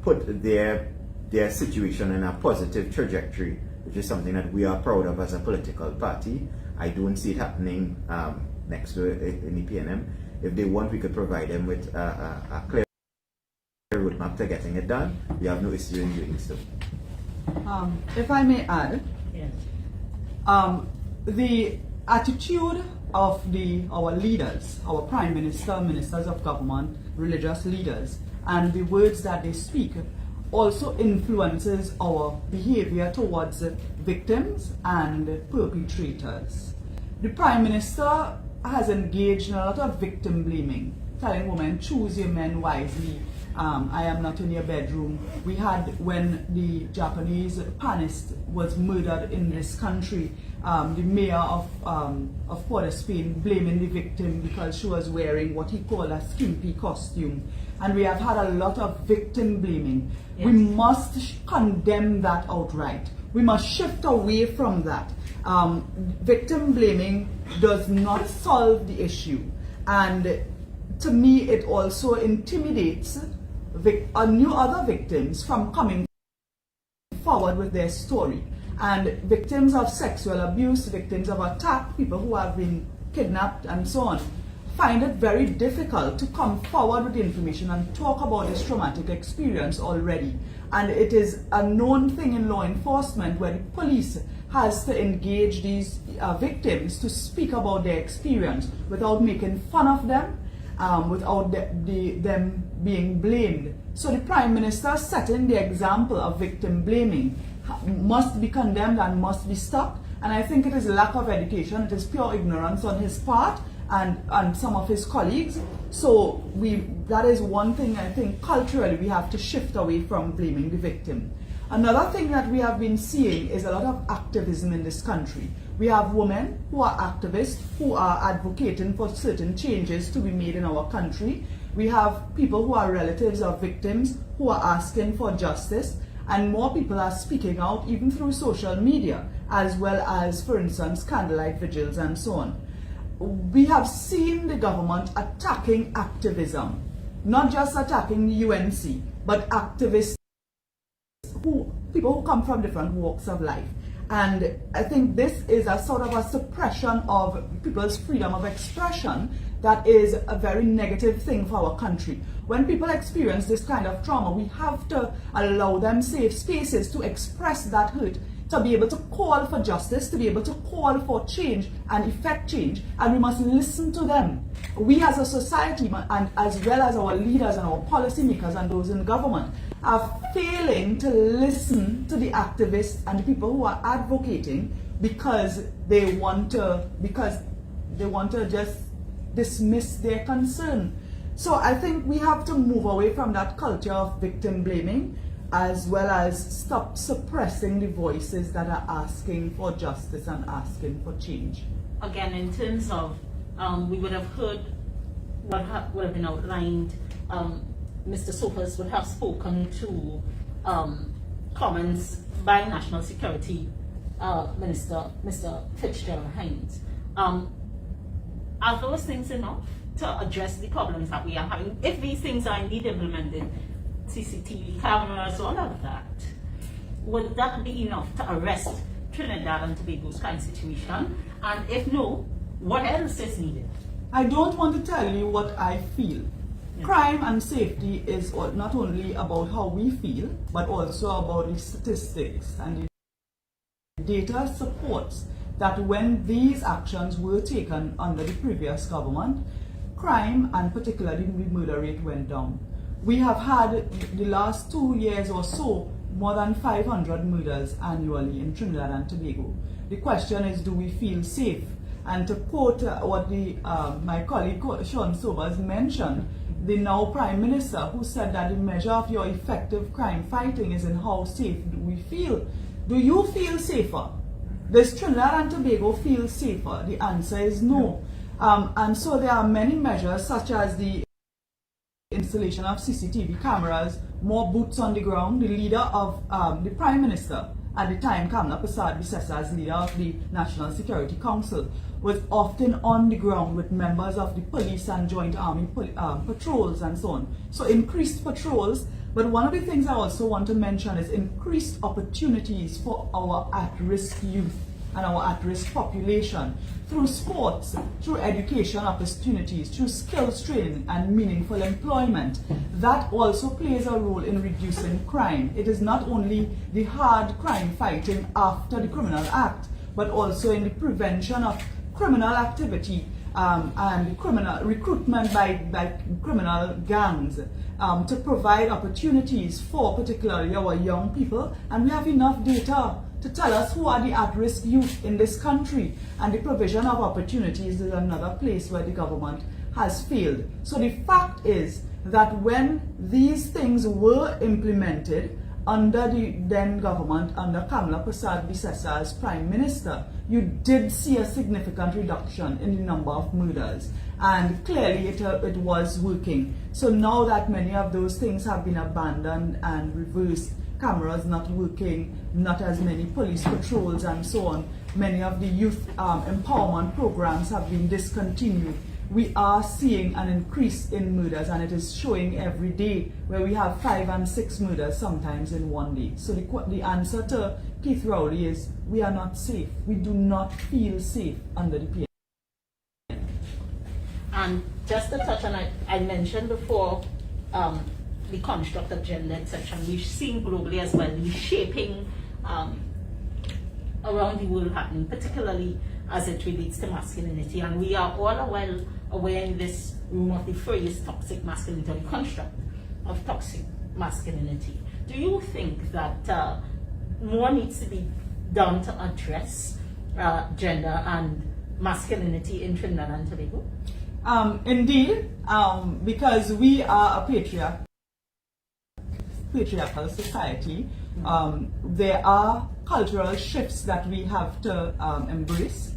put their situation in a positive trajectory, which is something that we are proud of as a political party. I don't see it happening next to in the PNM. If they want, we could provide them with a clear roadmap to getting it done. We have no issue in doing so. If I may add, Yes. The attitude of our leaders, our prime minister, ministers of government, religious leaders, and the words that they speak also influences our behavior towards victims and perpetrators. The Prime Minister has engaged in a lot of victim blaming, telling women, choose your men wisely. I am not in your bedroom. We had, when the Japanese panist was murdered in this country, the mayor of Port of Spain blaming the victim because she was wearing what he called a skimpy costume. And we have had a lot of victim blaming. Yes. We must condemn that outright. We must shift away from that. Victim blaming does not solve the issue. And to me, it also intimidates other victims from coming forward with their story. And victims of sexual abuse, victims of attack, people who have been kidnapped and so on, find it very difficult to come forward with the information and talk about this traumatic experience already. And it is a known thing in law enforcement where the police has to engage these victims to speak about their experience without making fun of them, without them being blamed. So the Prime Minister setting the example of victim blaming must be condemned and must be stopped. And I think it is lack of education, it is pure ignorance on his part and some of his colleagues. So that is one thing I think culturally we have to shift away from blaming the victim. Another thing that we have been seeing is a lot of activism in this country. We have women who are activists, who are advocating for certain changes to be made in our country. We have people who are relatives of victims who are asking for justice, and more people are speaking out even through social media, as well as, for instance, candlelight vigils and so on. We have seen the government attacking activism, not just attacking the UNC, but activists, people who come from different walks of life. And I think this is a sort of a suppression of people's freedom of expression that is a very negative thing for our country. When people experience this kind of trauma, we have to allow them safe spaces to express that hurt, to be able to call for justice, to be able to call for change and effect change, and we must listen to them. We as a society, and as well as our leaders and our policymakers and those in government, are failing to listen to the activists and the people who are advocating because they want to just dismiss their concern. So I think we have to move away from that culture of victim blaming, as well as stop suppressing the voices that are asking for justice and asking for change. Again, in terms of, we would have heard what would have been outlined. Mr. Sophus would have spoken to comments by National Security Minister, Mr. Fitzgerald Hines. Are those things enough to address the problems that we are having? If these things are indeed implemented, CCTV cameras, all of that, would that be enough to arrest Trinidad and Tobago's crime situation? And if no, what else is needed? I don't want to tell you what I feel. Yeah. Crime and safety is not only about how we feel, but also about the statistics, and the data supports that when these actions were taken under the previous government, crime and particularly the murder rate went down. We have had the last 2 years or so more than 500 murders annually in Trinidad and Tobago. The question is, do we feel safe? And to quote what my colleague Sean Sobers mentioned, the now Prime Minister, who said that the measure of your effective crime fighting is in how safe do we feel. Do you feel safer? Does Trinidad and Tobago feel safer? The answer is no. And so there are many measures, such as the installation of CCTV cameras, more boots on the ground. The leader of the Prime Minister at the time, Kamla Persad-Bissessar, as leader of the National Security Council, was often on the ground with members of the police and joint army patrols and so on. So increased patrols, but one of the things I also want to mention is increased opportunities for our at-risk youth and our at-risk population through sports, through education opportunities, through skills training and meaningful employment. That also plays a role in reducing crime. It is not only the hard crime fighting after the criminal act, but also in the prevention of criminal activity and criminal recruitment by criminal gangs to provide opportunities for particularly our young people. And we have enough data to tell us who are the at-risk youth in this country. And the provision of opportunities is another place where the government has failed. So the fact is that when these things were implemented under the then government, under Kamala Prasad Bisesa as Prime Minister, you did see a significant reduction in the number of murders. And clearly it was working. So now that many of those things have been abandoned and reversed, cameras not working, not as many police patrols and so on, many of the youth empowerment programs have been discontinued. We are seeing an increase in murders, and it is showing every day, where we have 5 and 6 murders sometimes in one day. So the answer to Keith Rowley is we are not safe. We do not feel safe under the PN. And just to touch on, I mentioned before the construct of gender, etc. We've seen globally as well the shaping around the world happening, particularly as it relates to masculinity. And we are all well aware in this room of the phrase toxic masculinity, or the construct of toxic masculinity. Do you think that more needs to be done to address gender and masculinity in Trinidad and Tobago? Indeed, because we are a patriarchal society, there are cultural shifts that we have to embrace.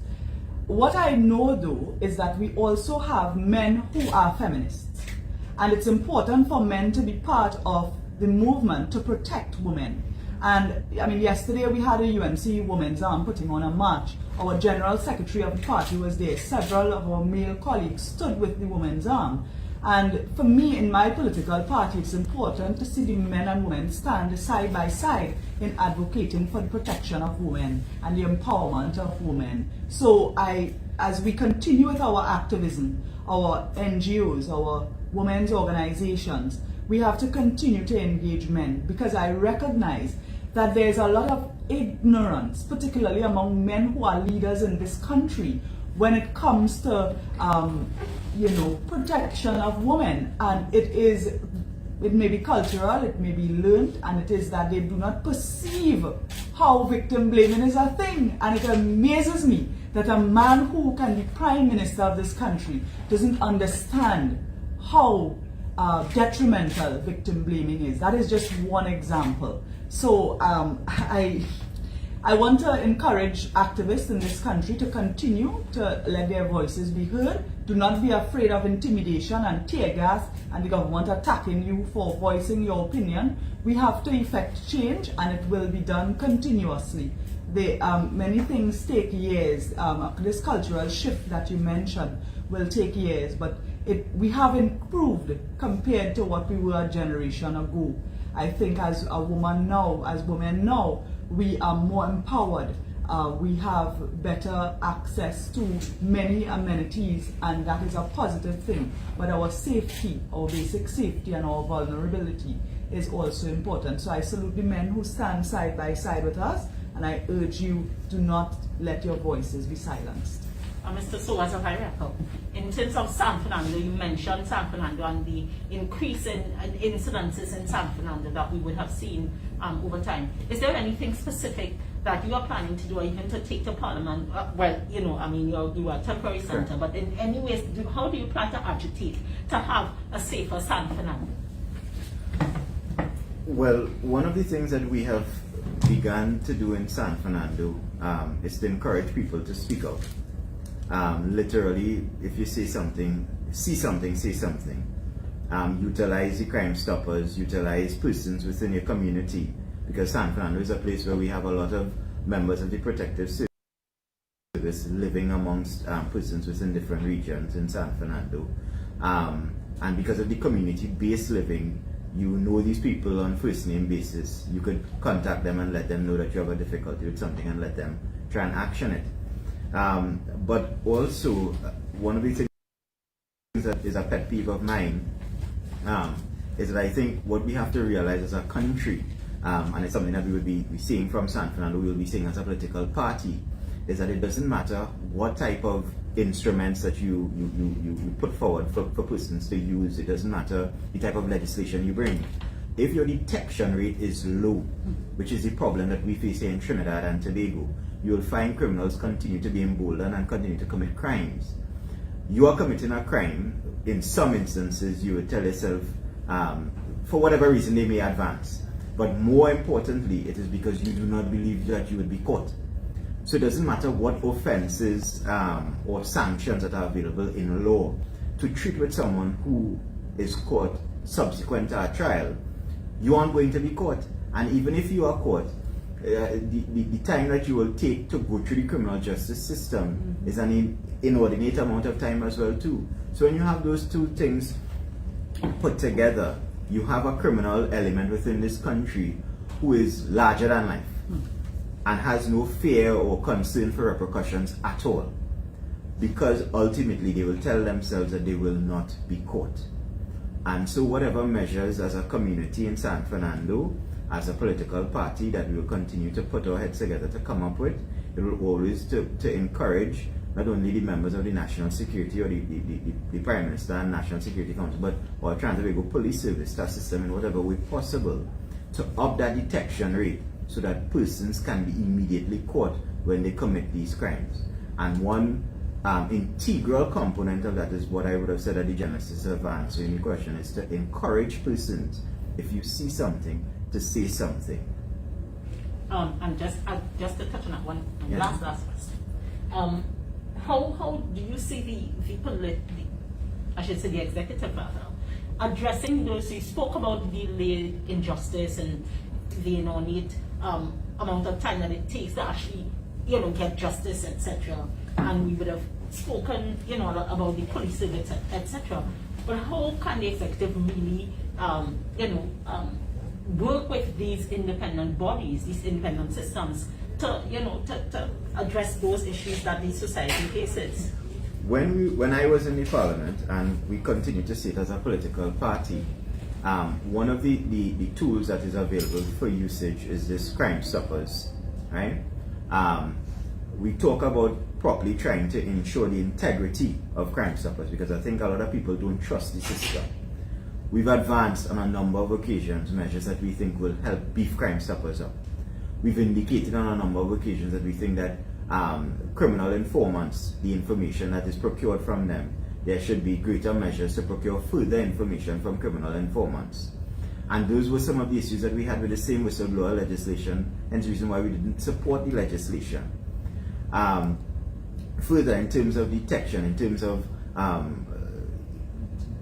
What I know though is that we also have men who are feminists, and it's important for men to be part of the movement to protect women. And I mean, yesterday we had a UNC Women's Arm putting on a march. Our General Secretary of the party was there. Several of our male colleagues stood with the Women's Arm. And for me, in my political party, it's important to see the men and women stand side by side in advocating for the protection of women and the empowerment of women. So as we continue with our activism, our NGOs, our women's organizations, we have to continue to engage men, because I recognize that there's a lot of ignorance, particularly among men who are leaders in this country, when it comes to protection of women. And it may be cultural, it may be learned, and it is that they do not perceive how victim blaming is a thing. And it amazes me that a man who can be Prime Minister of this country doesn't understand how detrimental victim blaming is. That is just one example. So I want to encourage activists in this country to continue to let their voices be heard. Do not be afraid of intimidation and tear gas and the government attacking you for voicing your opinion. We have to effect change, and it will be done continuously. Many things take years. This cultural shift that you mentioned will take years, but we have improved compared to what we were a generation ago. I think as women now, we are more empowered. We have better access to many amenities, and that is a positive thing. But our safety, our basic safety and our vulnerability is also important. So I salute the men who stand side by side with us, and I urge you, do not let your voices be silenced. Mr. Soas, if I recall, in terms of San Fernando, you mentioned San Fernando and the increase in incidences in San Fernando that we would have seen over time. Is there anything specific that you are planning to do, or even to take to Parliament? You are a temporary centre, but in any ways, how do you plan to agitate to have a safer San Fernando? Well, one of the things that we have begun to do in San Fernando is to encourage people to speak out. Literally, if you see something, say something. Utilize the Crime Stoppers, utilize persons within your community, because San Fernando is a place where we have a lot of members of the protective service living amongst persons within different regions in San Fernando. And because of the community-based living, you know these people on first-name basis. You could contact them and let them know that you have a difficulty with something and let them try and action it. But also, one of the things that is a pet peeve of mine is that I think what we have to realize as a country, and it's something that we will be seeing from San Fernando, we will be seeing as a political party, is that it doesn't matter what type of instruments that you put forward for persons to use. It doesn't matter the type of legislation you bring. if your detection rate is low, which is the problem that we face here in Trinidad and Tobago, you will find criminals continue to be emboldened and continue to commit crimes. You are committing a crime, in some instances you would tell yourself, for whatever reason they may advance. But more importantly, it is because you do not believe that you would be caught. So it doesn't matter what offenses or sanctions that are available in law to treat with someone who is caught subsequent to a trial. You aren't going to be caught. And even if you are caught, the time that you will take to go through the criminal justice system is an inordinate amount of time as well too. So when you have those two things put together, you have a criminal element within this country who is larger than life and has no fear or concern for repercussions at all, because ultimately they will tell themselves that they will not be caught. And so whatever measures as a community in San Fernando, as a political party, that we will continue to put our heads together to come up with, it will always to encourage not only the members of the National Security or the Prime Minister and National Security Council, but our Tobago Police Service, that system in whatever way possible, to up that detection rate so that persons can be immediately caught when they commit these crimes. And one integral component of that is what I would have said at the genesis of answering the question, is to encourage persons, if you see something, to say something. And just to touch on that one, Yeah. last question. How do you see the I should say the executive rather, addressing those who spoke about the delayed injustice and the inordinate amount of time that it takes to actually, get justice, etc. And we would have spoken, about the police service, etc. But how can the executive really, work with these independent bodies, these independent systems, to address those issues that the society faces? When I was in the Parliament, and we continue to sit as a political party, one of the tools that is available for usage is this Crime Stoppers, right? We talk about properly trying to ensure the integrity of Crime Stoppers, because I think a lot of people don't trust the system. We've advanced on a number of occasions measures that we think will help beef Crime Stoppers up. We've indicated on a number of occasions that we think that criminal informants, the information that is procured from them, there should be greater measures to procure further information from criminal informants. And those were some of the issues that we had with the same whistleblower legislation, and the reason why we didn't support the legislation. Further, in terms of detection, in terms of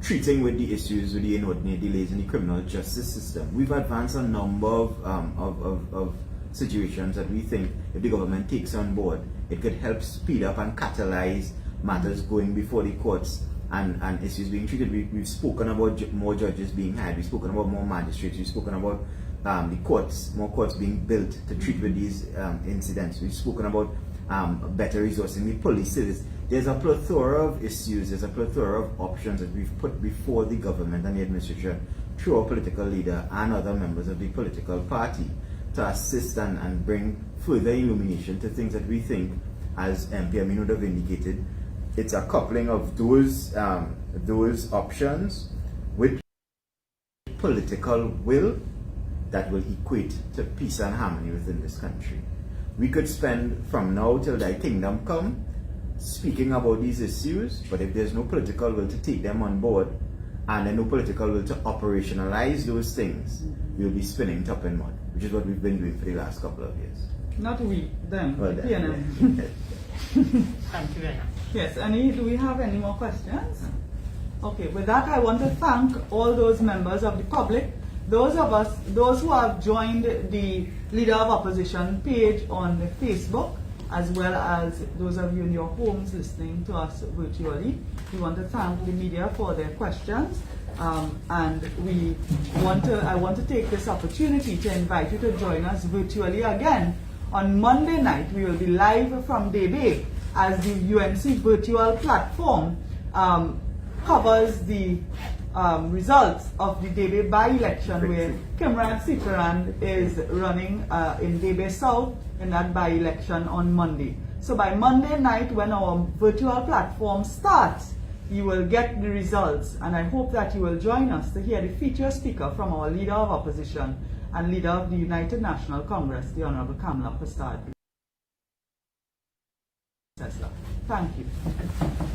treating with the issues with the inordinate delays in the criminal justice system, we've advanced a number of situations that we think, if the government takes on board, it could help speed up and catalyze matters going before the courts and issues being treated. We've spoken about more judges being hired, we've spoken about more magistrates, we've spoken about the courts, more courts being built to treat with these incidents. We've spoken about better resourcing the police service. There's a plethora of issues, there's a plethora of options that we've put before the government and the administration through our political leader and other members of the political party to assist and bring further illumination to things that we think, as MP Amin would have indicated, it's a coupling of those options with political will that will equate to peace and harmony within this country. We could spend from now till thy kingdom come speaking about these issues, but if there's no political will to take them on board and then no political will to operationalize those things, we'll be spinning top in mud, which is what we've been doing for the last couple of years. Not we, them. Well, PNM. yeah. Thank you very much. Yes, do we have any more questions? Okay, with that I want to thank all those members of the public, those who have joined the Leader of Opposition page on Facebook, as well as those of you in your homes listening to us virtually. We want to thank the media for their questions, and I want to take this opportunity to invite you to join us virtually again. On Monday night, we will be live from Debe as the UNC virtual platform covers the results of the Debe by-election, where Kimran Sitaran is running in Debe South in that by-election on Monday. So by Monday night, when our virtual platform starts, you will get the results, and I hope that you will join us to hear the featured speaker from our Leader of Opposition and Leader of the United National Congress, the Honorable Kamala Prasad. Thank you.